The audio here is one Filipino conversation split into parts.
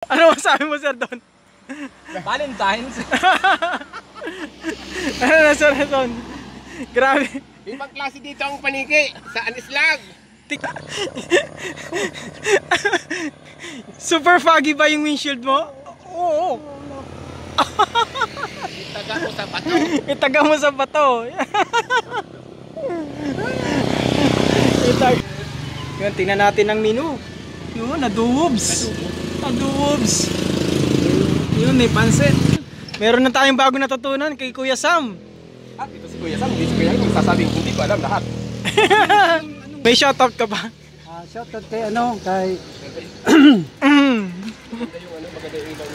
Ano masabi mo, sir, doon? Valentine's. Ano na, sir, doon? Grabe. Ibang klase dito ang paniki sa Anislag. Super foggy ba yung windshield mo? Oo. Itaga mo sa bato. Itaga mo sa bato. Yun, tingnan natin ang menu. Yun, naduwobs. Naduwobs. Yun, may pansit. Meron na tayong bago natutunan kay Kuya Sam. Ito si Kuya Sam, hindi si Kuya Sam magsasabing hindi ko alam lahat. May shoutout ka ba? Shoutout kay kay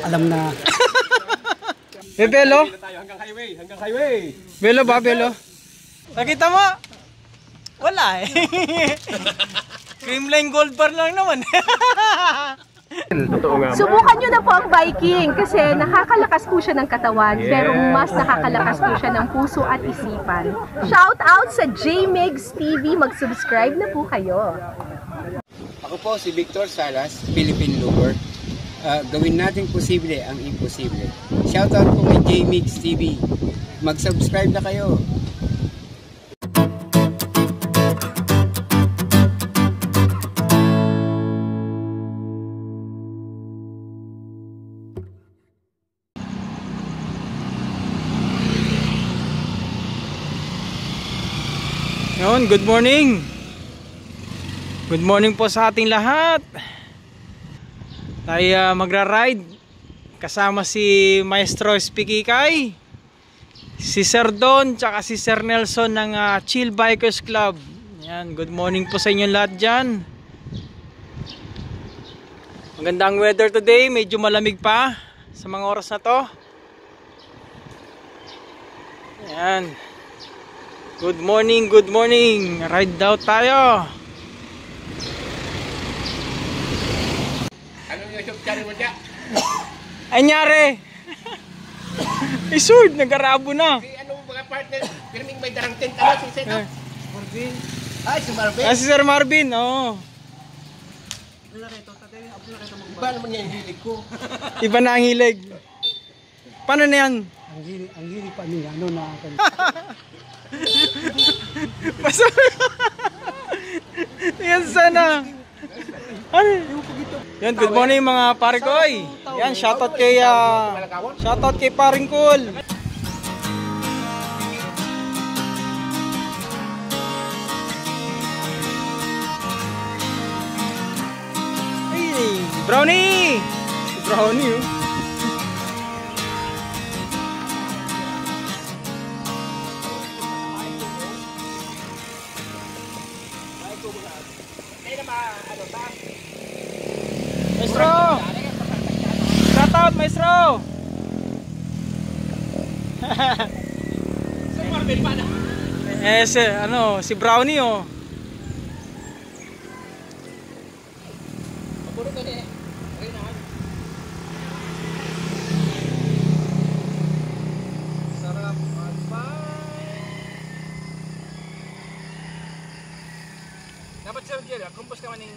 alam na. Belo? Hanggang highway. Belo ba, Belo? Nakita mo? Wala eh. Creamline gold bar lang naman. Subukan nyo na po ang biking kasi nakakalakas po siya ng katawan pero mas nakakalakas po siya ng puso at isipan. Shout out sa JMEGS TV, mag-subscribe na po kayo. Ako po si Victor Salas, Philippine Looper. Gawin natin posible ang imposible. Shoutout po kay JMEGS TV. Mag-subscribe na kayo. Yun, good morning. Good morning po sa ating lahat. Tayo magra-ride kasama si Maestro Spikikay, si Sir Don, tsaka si Sir Nelson ng Chill Bikers Club. Yan, good morning po sa inyong lahat dyan. Magandang weather today, medyo malamig pa sa mga oras na to. Yan. Good morning, good morning. Ride out tayo. Anong YouTube channel mo dyan? Anyari? Isud, nag-arabo na. Si anong mga partner, filming may darang tent, ano si Seto? Marvin. Ay, si Marvin. Si Sir Marvin, oo. Iba naman niya yung hilig ko. Iba na ang hilig. Paano na yan? Ang hilig pa niya, ano na ako. Yan sana. Ano? Yan, good morning mga pare ko. Yan, shoutout kay paring Cool. Hey, Brownie! Brownie, oh. Maestro! Shout out, Maestro! Si Brownie, oh. Sarap dapat sir Jerry, kumpos ka man yung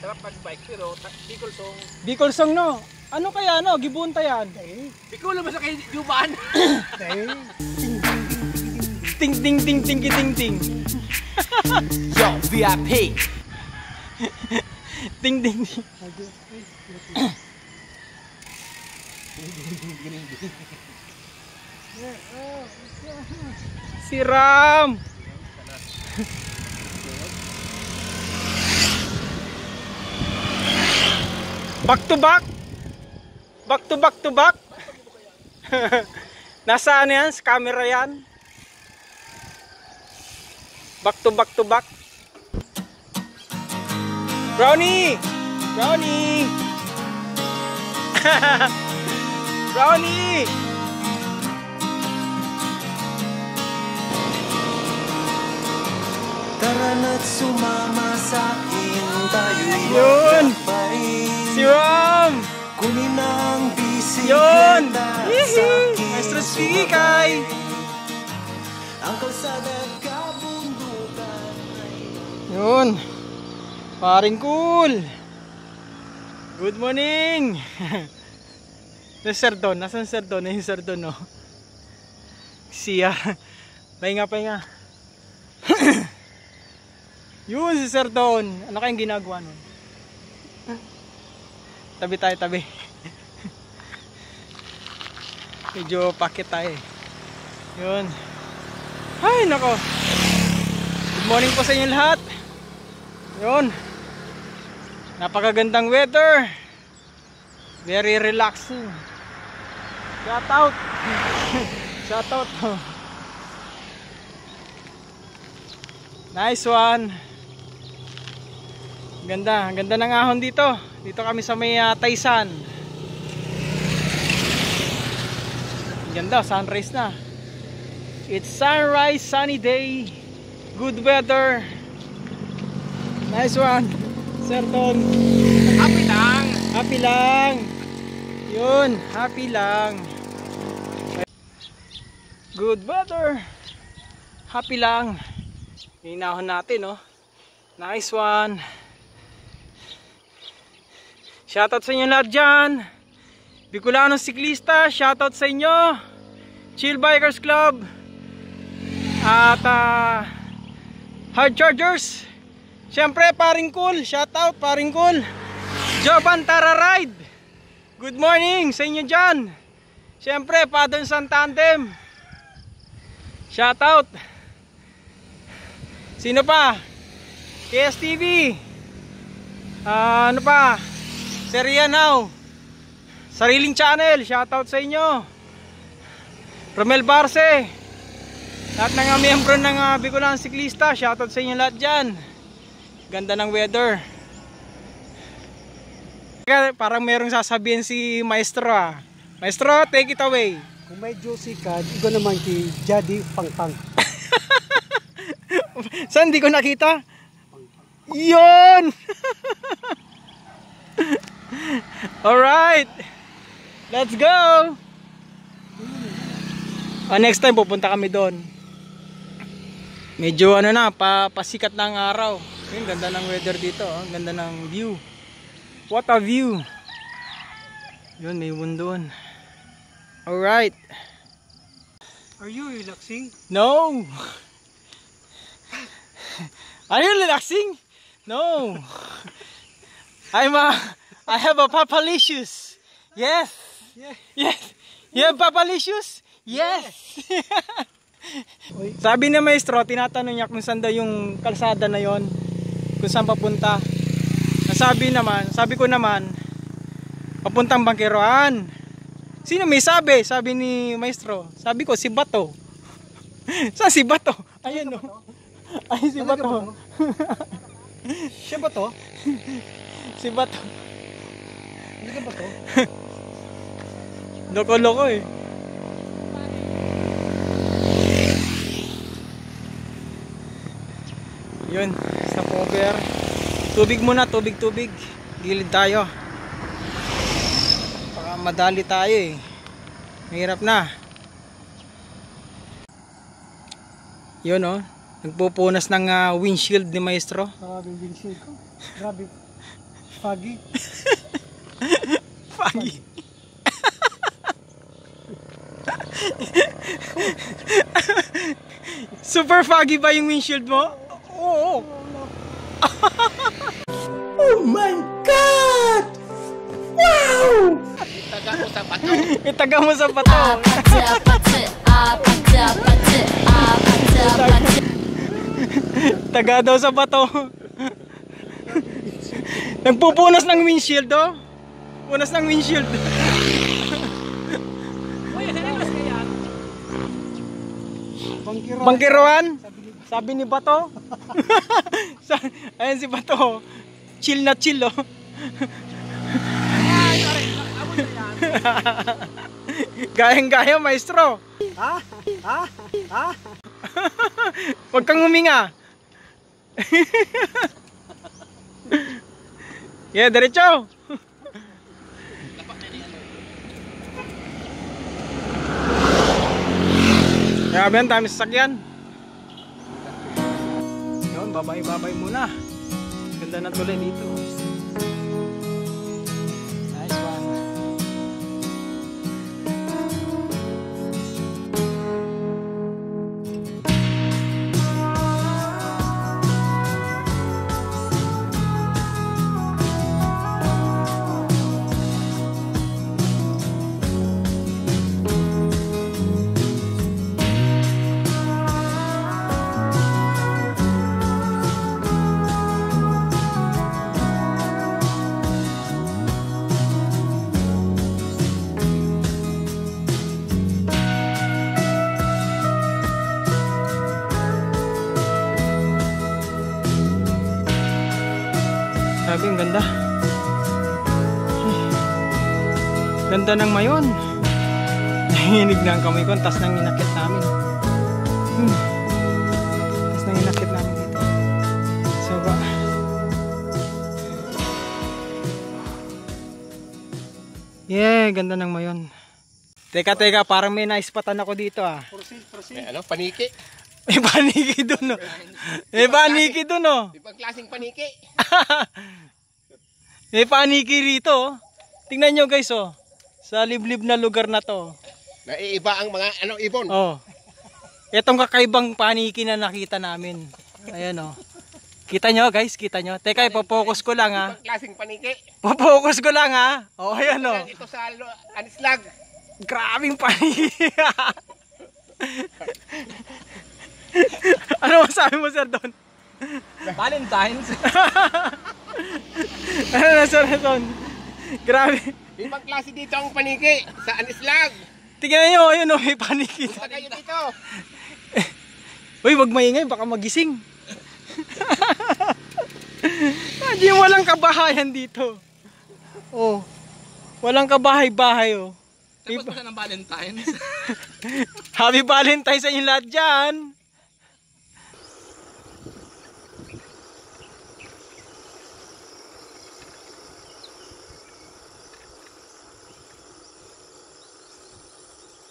sarap mag-bike pero Bicol song. Bicol song, no? Ano kaya, no? Gibunta yan. Bicol ba sa kay Juban? Ting ting ting ting ting ting. Yo, VIP. Ting ting ting. Si Ram. Back to back. Back to back to back. Nasaan yan? Sa camera yan. Back to back to back. Brownie! Brownie! Brownie! Tara na't sumama sa'kin, tayo'y Yun! maglakbay. Si Ram! Kunin ang Yun! bisikleta Hihi! sa'kin Maestro Spikikay! Ang kalsada at kabundukan. Yun! Paring Cool! Good morning! Sir Don, nasan Sir Don? Ayun Sir Don, no? Siya. Pahinga. Yun si Sir Don. Ano kayang ginagawa nun? Tabi tayo, tabi. Medyo pakit tayo eh. Yun. Ay, nako. Good morning po sa inyo lahat. Yun. Napakagandang weather. Very relaxing. Shout out. Shout out. Nice one. Ganda, ganda ng ahon dito. Dito kami sa may Taysan. Ganda, sunrise na. It's sunrise, sunny day. Good weather. Nice one. Sir Don. Happy lang. Happy lang. Yun, happy lang. Good weather. Happy lang. Hinahon natin, no? Nice one. Shoutout sa inyo lahat dyan. Bicolanong siklista, shoutout sa inyo. Chill Bikers Club. At Hard Chargers. Siyempre, Paring Cool. Shoutout, Paring Cool. Joban Tara Ride. Good morning sa inyo dyan. Siyempre, Padon San Tandem. Shoutout. Sino pa? KSTV. Ano pa? Seria Now. Sariling channel. Shoutout sa inyo. Romel Barce. Lahat ng miyembro ng Bicolanong Siklista. Shoutout sa inyo lahat dyan. Ganda ng weather. Parang merong sasabihin si Maestro. Maestro, take it away. Kung may juicy ka, ikaw naman si Jadi Pangpang. Saan di ko nakita? Yun! Alright! Let's go! Next time pupunta kami doon. Medyo ano na, pasikat ng araw. Yung ganda ng weather dito, ganda ng view. What a view! Yun, may doon. Alright. Are you relaxing? No! Are you relaxing? No! I have a papalicious. Yes! Yes! You have papalicious? Yes! Sabi ni Maestro, tinatanong niya kung saan daw yung kalsada na yon, kung saan papunta. Sabi ko naman, papuntang Bangkeroan. Sino may sabi? Sabi ni Maestro. Sabi ko, si Bato. Saan si Bato? Ayan o. Ay, si Bato. Siya ba to? Si Bato. Hindi ba to? Loko-loko eh. Yun, stop over. Tubig muna, tubig. Gilid tayo. Baka madali tayo eh. Mahirap na. Yun oh, nagpupunas ng windshield ni Maestro. Grabe yung windshield ko. Grabe. Foggy. Foggy. Super foggy ba yung windshield mo? Oo. Oh my God! Wow! Itaga mo sa bato. Taga daw sa bato. Nagpupunas ng windshield oh. Punas ng windshield. Bangkeroan? Sabi ni Bato. Ayan si Bato. Chill na chill oh. Gayang-gaya Maestro. Huwag kang huminga. Yeah, diretso. Grabe yan, dami sasakyan. Yun, babay-babay muna. Ganda na tuloy dito. Grabe, ang ganda. Ganda ng mayon. Nanginig na ang kamay ko, tas nang inakit namin. Tas nang inakit namin dito. So ba? Yeah, ganda ng mayon. Teka, parang may naispatan ako dito ah. Ano, paniki? May paniki dun oh. May paniki dun oh. Ibang klaseng paniki. May paniki rito oh. Tingnan nyo guys oh. Sa liblib na lugar na to. Naiiba ang mga ibon. Oh. Itong kakaibang paniki na nakita namin. Ayan oh. Kita nyo guys, kita nyo. Teka, ipopokus ko lang ha. Ibang klaseng paniki. Popokus ko lang ha. Oh, ayan oh. Ito sa Anislag. Grabing paniki. Ano masabi mo sir doon? Valentine's. Ano na sir doon? Grabe. Ibang klase dito ang paniki sa Anislag. Tingnan nyo, ayun o, may paniki. Punta kayo dito. Uy, wag maingay, baka magising. Hindi walang kabahayan dito. Oh, walang kabahay-bahay oh. Tapos pa ng Valentine's. Happy Valentine's sa inyo lahat dyan.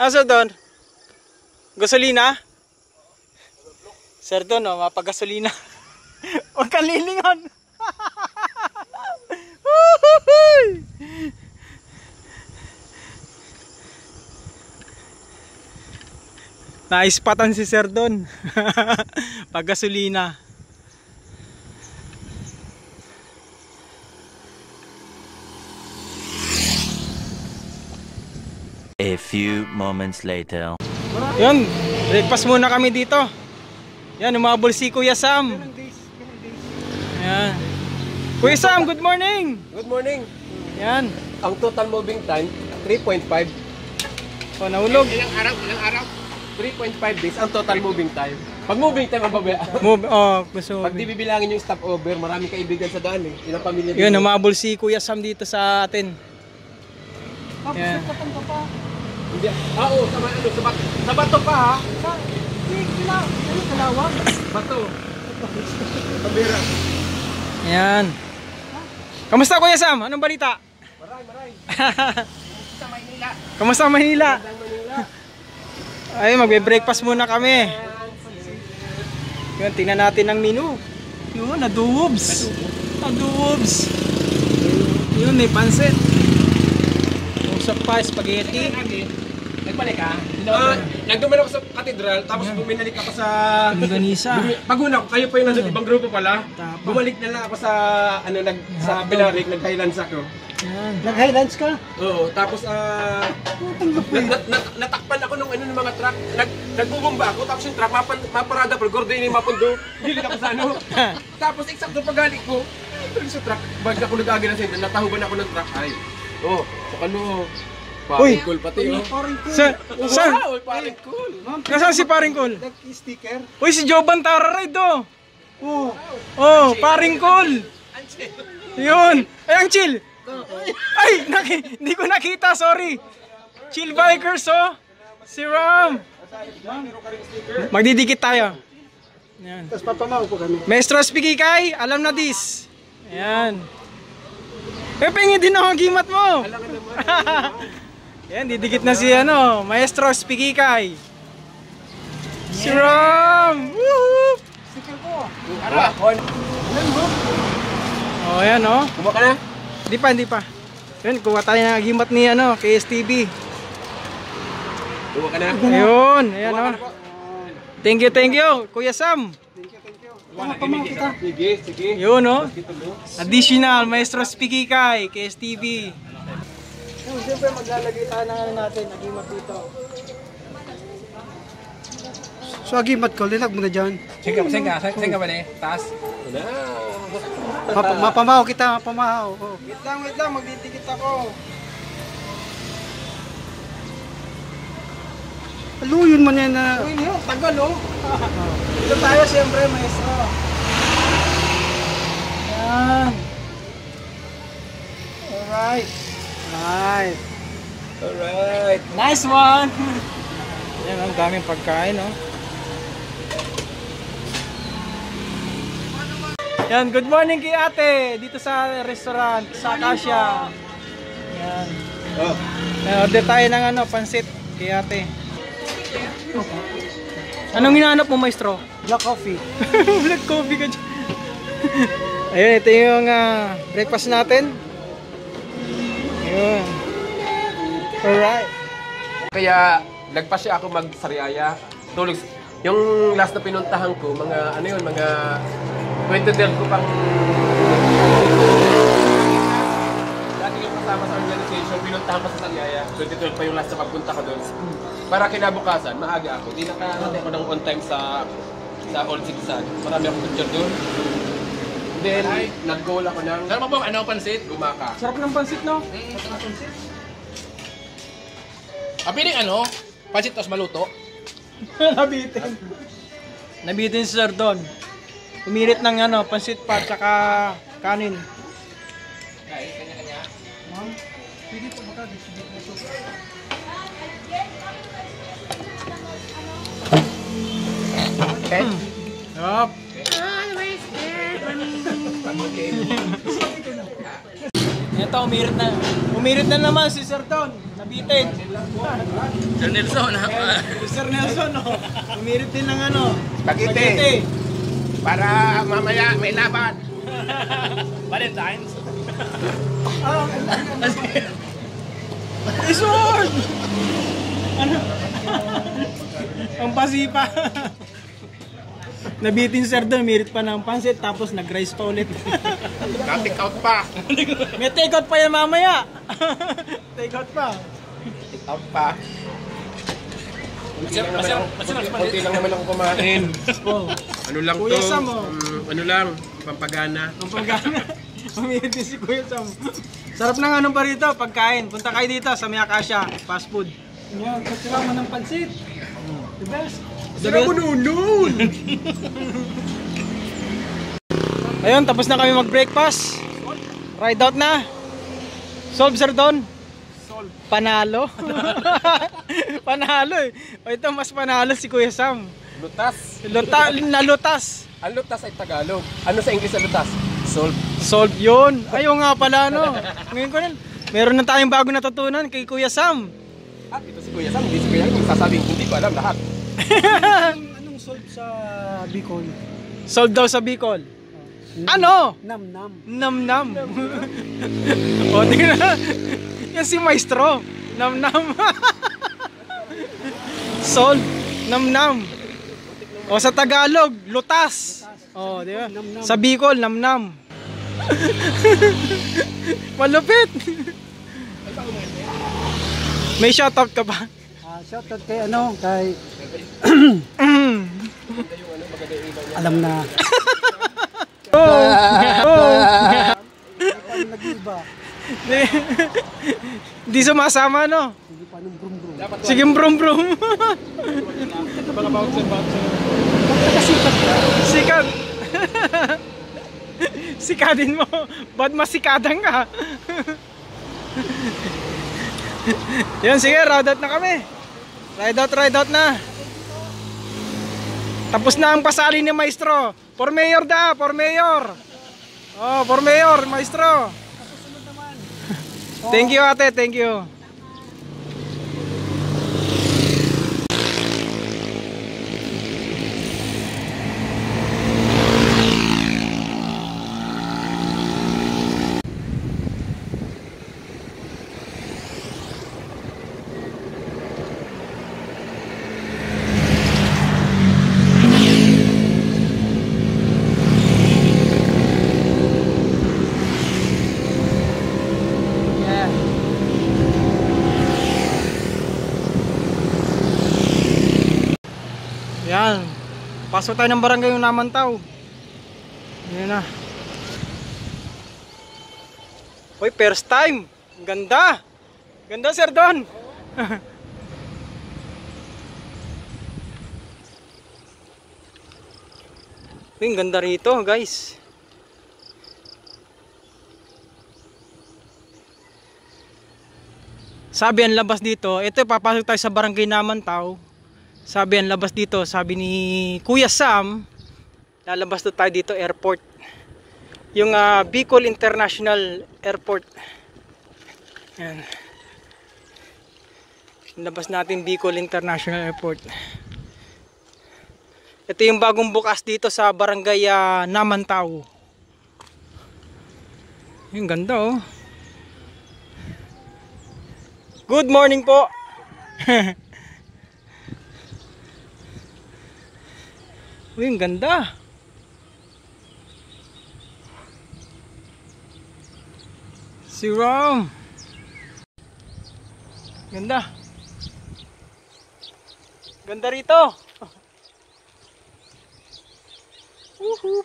Asa doon? Gasolina? Sir doon, oh, mapagasolina. Huwag kang lilingon. Naispatan si Sir doon. Pagasolina. A few moments later. Yun, breakfast muna kami dito. Yan, umabol si Kuya Sam. Yan. Kuya Sam, good morning. Good morning. Yan. Ang total moving time 3.5. O, nahulog. Ilang araw? 3.5 days ang total moving time. Pag moving time ang babaya. Move, oh, gusto. Pag di bibilangin yung stopover, maraming kaibigan sa daan eh. Ilang pamilya dito. Yun, umabol si Kuya Sam dito sa atin. Yan. Hindi. Oo, sa bato pa ha. Bato. Pabira. Yan. Kamusta Kuya Sam? Anong balita? Maray. Sa Maynila. Kamusta Manila? Ay, magbe-breakfast muna kami. Yun, tingnan natin ang menu. Yun, adoobs. Adoobs. Yun, may pansit. Usap pa, spaghetti. Nagpalik ka? Nagduman ako sa katedral, tapos buminalik ako sa... Longganisa. Paguna ko, kayo pa yung nandun, ibang grupo pala. Tapa. Bumalik na lang ako sa, sa Pinarik, nag-highlands ako. Yan. Nag-highlands ka? Oo, tapos natakpan ako ng mga truck. Nagbubomba ako, tapos yung truck, maparada pa, gordo yun yung mapundo. Gilid ako sa ano. Tapos eksakto pagalik ko, ito sa truck, baga ako nag-agi na sa'yo, natahuban ako ng truck. Ay, so ano, Uy! paring cool pati Sir, Wow, paring cool. nasaan si Paring Col? Nag-sticker? Uy, si Joban Tararide oh! Oh, Paring Col! Yun! Ay, ang chill! Ay, hindi ko nakita, sorry! Chill Bikers oh! Si Ram! Magdidikit tayo. Yan. Tapos papamaw po kami. Maestro Spikikay, alam na this. Ayan. Pepengin din ako ang gimat mo. Yan, didikit na si Maestro Spikikay. Si Ram! Woohoo! Sticker ko. Oh, ayan oh. Kumuha ka na? Hindi pa. Yun, kuha tayo ng gimat ni KSTV. Kumuha ka na? Ayun, ayan oh. Thank you, Kuya Sam. Papamaw kita. Sige. Yun oh. Additional, Maestro Spikikay, KSTV. Yung siyempre maglalagay tayo ng natin, agimat dito. So agimat ko, linag mo na dyan. Sige ba na taas? Mapamaw kita, mapamaw. Oh. Wait lang, magdidikit ako. Aluyon man yan na. Uy, tagal oh. Ito tayo siyempre, Maestro. Yan. Alright. Nice. Alright. Nice one! Yan, ang daming pagkain, no? Yan, good morning kay ate dito sa restaurant, sa Acacia. Yan. Oh. Order tayo ng ano, pansit kay ate. Anong hinahanap mo, maestro? Black coffee. Black coffee ka dyan. Ayun, ito yung breakfast natin. Ayun. Alright. Kaya nagpasya ako mag-Sariaya. Tulog. Yung last na pinuntahan ko, mga ano yun, mga 2012 ko pang lagi yung kasama sa organization, pinuntahan ko sa Sariaya. 2012 pa yung last na pagpunta ko doon. Para kinabukasan, maaga ako. Di nakahati ako ng on time sa Old Zigzag. Marami akong picture doon. Then, nag-goal ako ng... Ano ba? Ano pansit? Gumaka. Sarap ng pansit, no? Piling ano? Pansit tos maluto? Nabitin. Nabitin si Sir Don. Umirit ng ano, pansit pa, tsaka kanin. Ma'am, pwede po baka distribute na ito. Okay? Yup. Ito, umirit na. Umirit na naman si Sir Don. Nabitin. Sir Nelson, Sir Nelson, oh. Umirit din ng ano. Spaghetti. Para mamaya may laban. Valentine's. Isod! Ano? Ang pasipa. Nabitin Sir Don, umirit pa ng pansit, tapos nag-rice pa ulit. Take out pa. May take out pa yan mamaya. Take out pa. Take out pa. Kunti lang naman ako kumain. Oh. Ano lang Kuya to? Sam, oh. Ano lang? Pampagana. Ang pagkana. Umirit din si Kuya Sam. Sarap ng ano pa rito, pagkain. Punta kayo dito sa May Acacia, fast food. Yan, kasama ng pansit. The best. Sarap mo nun! Ayun, tapos na kami mag-breakfast. Ride out na. Solve, Sir Don. Panalo. Panalo eh. O ito, mas panalo si Kuya Sam. Lutas. Nalutas. Ang lutas ay Tagalog. Ano sa English ang lutas? Solve. Solve yun. Ayaw nga pala, no. Ngayon ko na, meron na tayong bago natutunan kay Kuya Sam. At ito si Kuya Sam, hindi si Kuya Sam magsasabing hindi ko alam lahat. Anong solve sa Bicol? Solve daw sa Bicol. Ano? Nam-nam. Nam-nam. O, tingnan na. Yan si Maestro. Nam-nam. Solve. Nam-nam. O, sa Tagalog, lutas. O, di ba? Sa Bicol, nam-nam. Malupit. May shoutout ka ba? Shoutout kay alam na. Oh. Nag-iba. Di sumasama, no? Sige pa nung brum-brum. Sige, brum-brum. Sikat. Sikadin mo. Ba't masikadan ka? Yun, sige, ride out na kami. Ride out na. Tapos na ang pasali ni Maestro. For mayor da, for mayor. Oh, for mayor, Maestro. Thank you, ate, thank you. Yan. Pasok tayo ng barangay yung Namantaw. Yan na. Uy, first time. Ang ganda. Ganda, Sir Don. Uy, ang ganda rito, guys. Sabi ang labas dito, ito papasok tayo sa Barangay Namantaw. Sabi ang labas dito, sabi ni Kuya Sam, lalabas to tayo dito airport. Yung Bicol International Airport. Yan. Labas natin Bicol International Airport. Ito yung bagong bukas dito sa Barangay Namantaw. Yung ganda oh. Good morning po. Uy, ang ganda. Si Rom. Ganda. Ganda rito. Woohoo.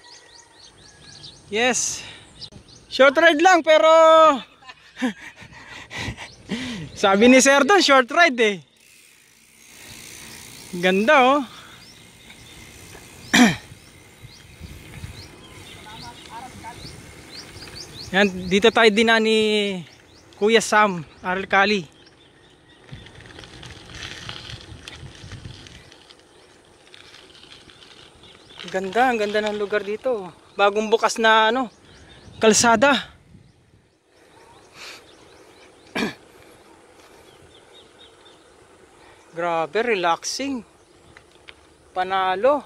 Yes. Short ride lang pero sabi ni Sir Don, short ride eh. Ganda oh. Yan, dito tayo dinaan ni Kuya Sam Aralcali. Ganda, ang ganda ng lugar dito. Bagong bukas na ano, kalsada. Grabe, relaxing. Panalo.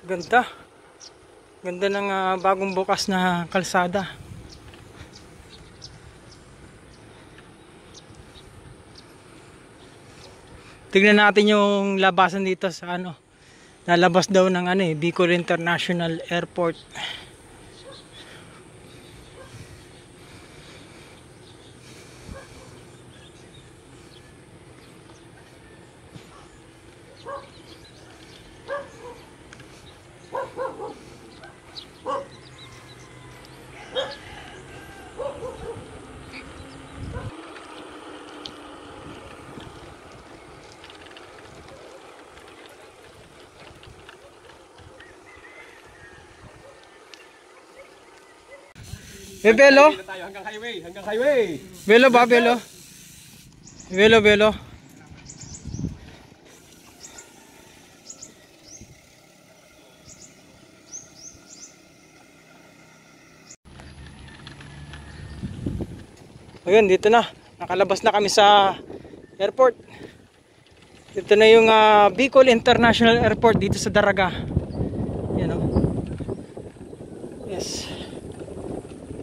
Ganda. Ganda ng bagong bukas na kalsada. Tignan natin yung labasan dito sa ano. Lalabas daw ng ano Bicol International Airport. Belo? Hanggang highway, hanggang highway. Belo ba, Belo? Belo, Belo. Ayun, dito na. Nakalabas na kami sa airport. Dito na yung Bicol International Airport dito sa Daraga. Yan o. Yes.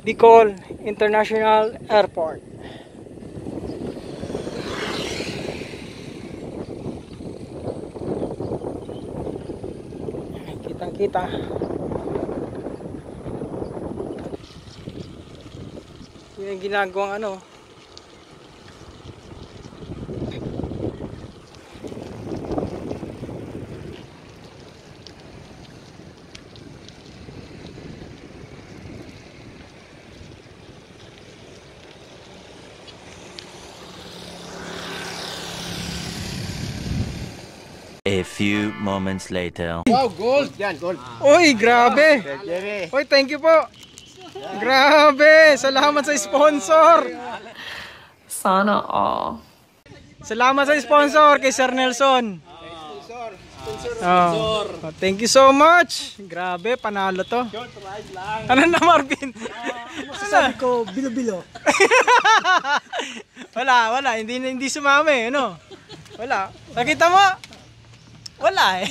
Bicol International Airport. Kitang-kita. Yun yung ginagawang ano. A few moments later. Wow, gold! Yan, gold. Uy, grabe! Uy, thank you po! Grabe! Salamat sa sponsor! Sana all. Salamat sa sponsor kay Sir Nelson. Oh, thank you so much. Grabe, panalo to. Ano na, Marvin? Sabi ko, bilo-bilo. Wala, hindi sumami, ano? Wala. Nakita mo? Wala eh.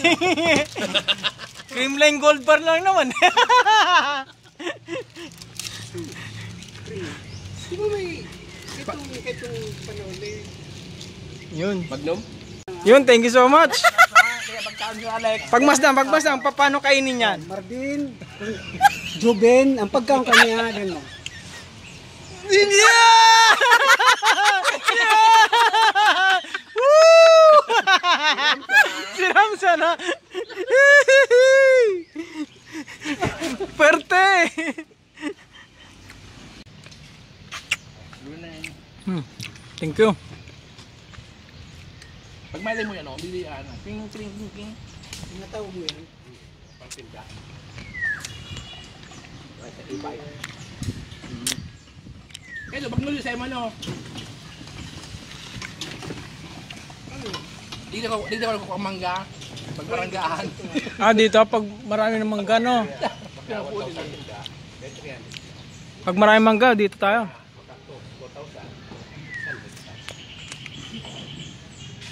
Creamline gold bar lang naman. Di ba may itong panahon eh? Yun. Magnum? Yun, thank you so much. Pagmasdan, paano kainin yan? Marvin, Juben, ang pagkaon kanya, gano'n. Yeah! Woo! Siram sana. Perte. Thank you. Pag malay mo yan, bili ping, ping, ping, ping. Tinatawag mo yan. Pagpinda. Kaya pag nuli sa'yo mo, Di na ko nakukuha ang mangga. Pag baranggaan. Dito pag marami ng mangga, no? Pag marami mangga, dito tayo.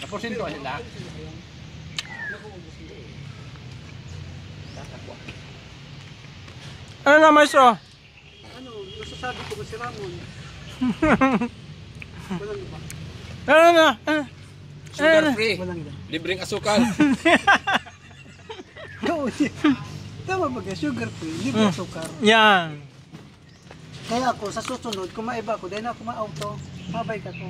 Naporsinto sila. Ano na, maestro? Ano, nasasabi ko ba si Ramon? Walang iba. Ano na? Sugar free. Walang iba. Libreng asukal. Oo, tama ba ka? Sugar free, libre sukar. Yan. Kaya ako, sa susunod, kung maiba ko, dahil ako ma-auto, mabay ka ko.